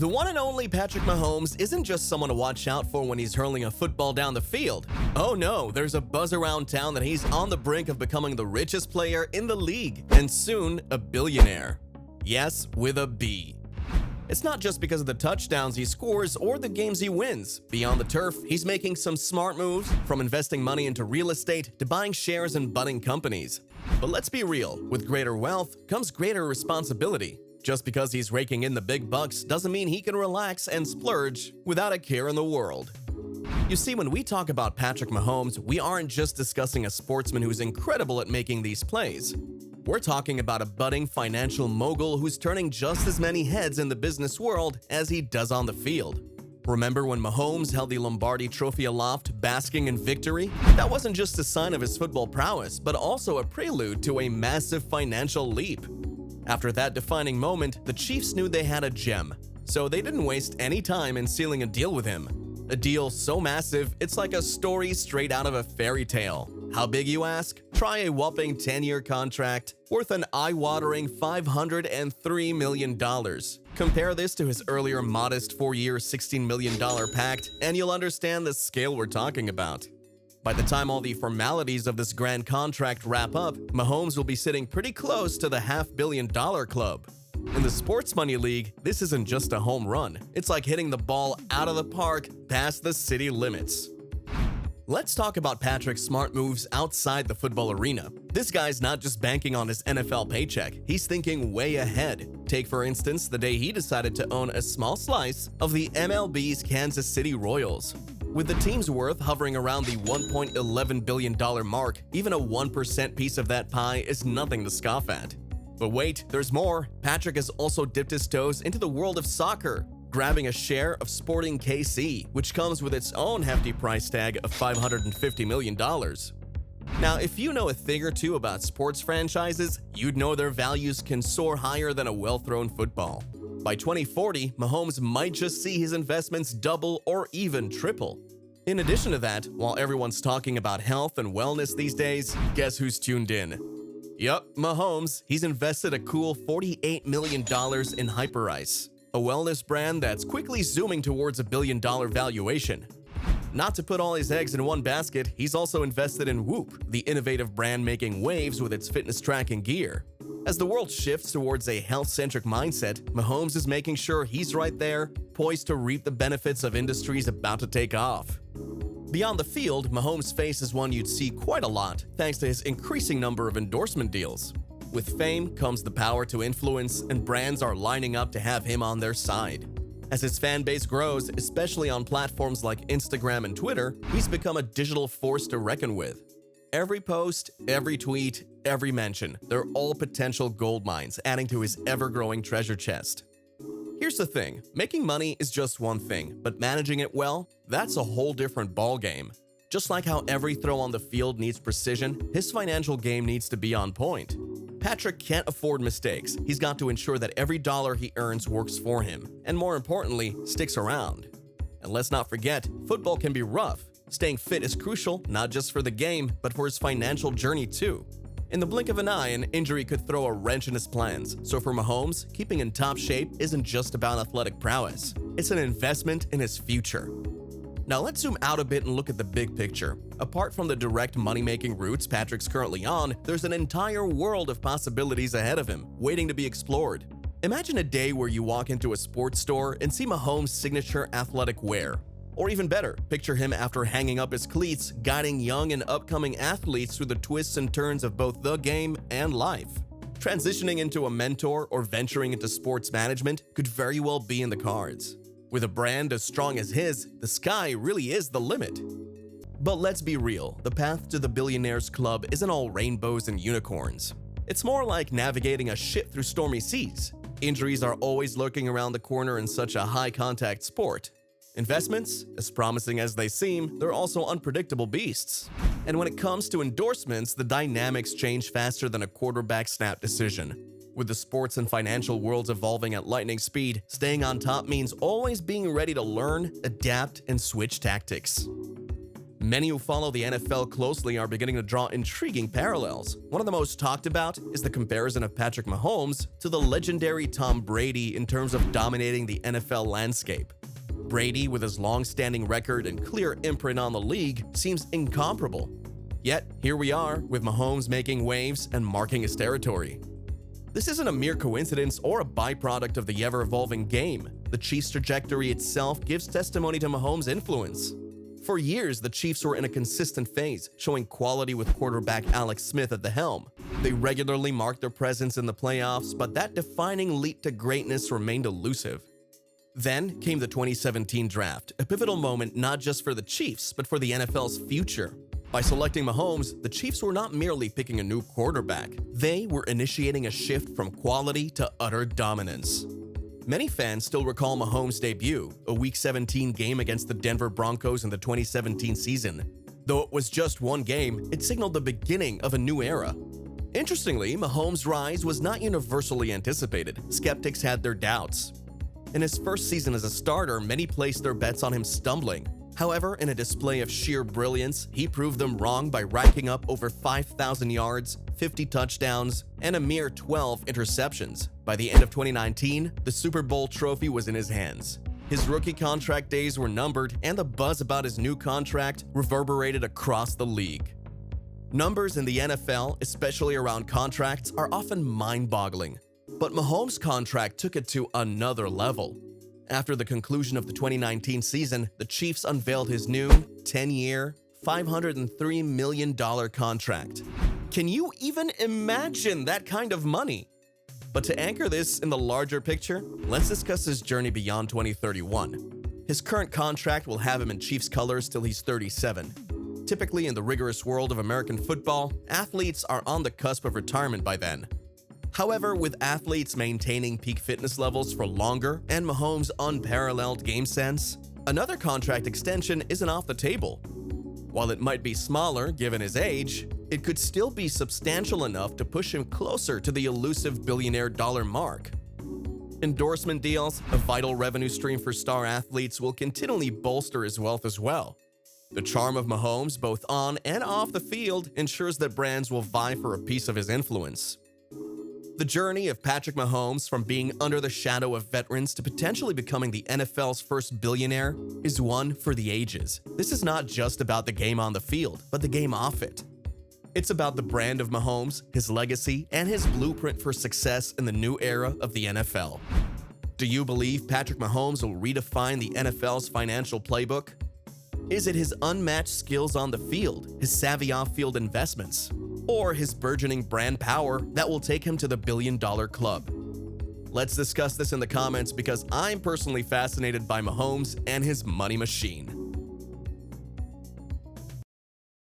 The one and only Patrick Mahomes isn't just someone to watch out for when he's hurling a football down the field. Oh no, there's a buzz around town that he's on the brink of becoming the richest player in the league, and soon a billionaire. Yes, with a B. It's not just because of the touchdowns he scores or the games he wins. Beyond the turf, he's making some smart moves, from investing money into real estate to buying shares in budding companies. But let's be real, with greater wealth comes greater responsibility. Just because he's raking in the big bucks doesn't mean he can relax and splurge without a care in the world. You see, when we talk about Patrick Mahomes, we aren't just discussing a sportsman who's incredible at making these plays. We're talking about a budding financial mogul who's turning just as many heads in the business world as he does on the field. Remember when Mahomes held the Lombardi Trophy aloft, basking in victory? That wasn't just a sign of his football prowess, but also a prelude to a massive financial leap. After that defining moment, the Chiefs knew they had a gem, so they didn't waste any time in sealing a deal with him. A deal so massive, it's like a story straight out of a fairy tale. How big, you ask? Try a whopping 10-year contract worth an eye-watering $503 million. Compare this to his earlier modest 4-year $16 million pact, and you'll understand the scale we're talking about. By the time all the formalities of this grand contract wrap up, Mahomes will be sitting pretty close to the $500 million club. In the Sports Money League, this isn't just a home run. It's like hitting the ball out of the park past the city limits. Let's talk about Patrick's smart moves outside the football arena. This guy's not just banking on his NFL paycheck, he's thinking way ahead. Take, for instance, the day he decided to own a small slice of the MLB's Kansas City Royals. With the team's worth hovering around the $1.11 billion mark, even a 1% piece of that pie is nothing to scoff at. But wait, there's more. Patrick has also dipped his toes into the world of soccer, grabbing a share of Sporting KC, which comes with its own hefty price tag of $550 million. Now, if you know a thing or two about sports franchises, you'd know their values can soar higher than a well-thrown football. By 2040, Mahomes might just see his investments double or even triple. In addition to that, while everyone's talking about health and wellness these days, guess who's tuned in? Yup, Mahomes. He's invested a cool $48 million in Hyperice, a wellness brand that's quickly zooming towards a $1 billion valuation. Not to put all his eggs in one basket, he's also invested in Whoop, the innovative brand making waves with its fitness tracking gear. As the world shifts towards a health-centric mindset, Mahomes is making sure he's right there, poised to reap the benefits of industries about to take off. Beyond the field, Mahomes' face is one you'd see quite a lot, thanks to his increasing number of endorsement deals. With fame comes the power to influence, and brands are lining up to have him on their side. As his fan base grows, especially on platforms like Instagram and Twitter, he's become a digital force to reckon with. Every post, every tweet, every mention, they're all potential gold mines, adding to his ever-growing treasure chest. Here's the thing, making money is just one thing, but managing it well, that's a whole different ballgame. Just like how every throw on the field needs precision, his financial game needs to be on point. Patrick can't afford mistakes. He's got to ensure that every dollar he earns works for him, and more importantly, sticks around. And let's not forget, football can be rough. Staying fit is crucial, not just for the game, but for his financial journey too. In the blink of an eye, an injury could throw a wrench in his plans. So for Mahomes, keeping in top shape isn't just about athletic prowess. It's an investment in his future. Now let's zoom out a bit and look at the big picture. Apart from the direct money-making routes Patrick's currently on, there's an entire world of possibilities ahead of him, waiting to be explored. Imagine a day where you walk into a sports store and see Mahomes' signature athletic wear. Or even better, picture him after hanging up his cleats, guiding young and upcoming athletes through the twists and turns of both the game and life. Transitioning into a mentor or venturing into sports management could very well be in the cards. With a brand as strong as his, the sky really is the limit. But let's be real, the path to the Billionaires Club isn't all rainbows and unicorns. It's more like navigating a ship through stormy seas. Injuries are always lurking around the corner in such a high-contact sport. Investments, as promising as they seem, they're also unpredictable beasts. And when it comes to endorsements, the dynamics change faster than a quarterback snap decision. With the sports and financial worlds evolving at lightning speed, staying on top means always being ready to learn, adapt, and switch tactics. Many who follow the NFL closely are beginning to draw intriguing parallels. One of the most talked about is the comparison of Patrick Mahomes to the legendary Tom Brady in terms of dominating the NFL landscape. Brady, with his long-standing record and clear imprint on the league, seems incomparable. Yet, here we are, with Mahomes making waves and marking his territory. This isn't a mere coincidence or a byproduct of the ever-evolving game. The Chiefs' trajectory itself gives testimony to Mahomes' influence. For years, the Chiefs were in a consistent phase, showing quality with quarterback Alex Smith at the helm. They regularly marked their presence in the playoffs, but that defining leap to greatness remained elusive. Then came the 2017 draft, a pivotal moment not just for the Chiefs, but for the NFL's future. By selecting Mahomes, the Chiefs were not merely picking a new quarterback. They were initiating a shift from quality to utter dominance. Many fans still recall Mahomes' debut, a Week 17 game against the Denver Broncos in the 2017 season. Though it was just one game, it signaled the beginning of a new era. Interestingly, Mahomes' rise was not universally anticipated. Skeptics had their doubts. In his first season as a starter, many placed their bets on him stumbling. However, in a display of sheer brilliance, he proved them wrong by racking up over 5,000 yards, 50 touchdowns, and a mere 12 interceptions. By the end of 2019, the Super Bowl trophy was in his hands. His rookie contract days were numbered, and the buzz about his new contract reverberated across the league. Numbers in the NFL, especially around contracts, are often mind-boggling. But Mahomes' contract took it to another level. After the conclusion of the 2019 season, the Chiefs unveiled his new 10-year, $503 million contract. Can you even imagine that kind of money? But to anchor this in the larger picture, let's discuss his journey beyond 2031. His current contract will have him in Chiefs colors till he's 37. Typically in the rigorous world of American football, athletes are on the cusp of retirement by then. However, with athletes maintaining peak fitness levels for longer and Mahomes' unparalleled game sense, another contract extension isn't off the table. While it might be smaller given his age, it could still be substantial enough to push him closer to the elusive billionaire dollar mark. Endorsement deals, a vital revenue stream for star athletes, will continually bolster his wealth as well. The charm of Mahomes, both on and off the field, ensures that brands will vie for a piece of his influence. The journey of Patrick Mahomes from being under the shadow of veterans to potentially becoming the NFL's first billionaire is one for the ages. This is not just about the game on the field, but the game off it. It's about the brand of Mahomes, his legacy, and his blueprint for success in the new era of the NFL. Do you believe Patrick Mahomes will redefine the NFL's financial playbook? Is it his unmatched skills on the field, his savvy off-field investments, or his burgeoning brand power that will take him to the billion-dollar club? Let's discuss this in the comments because I'm personally fascinated by Mahomes and his money machine.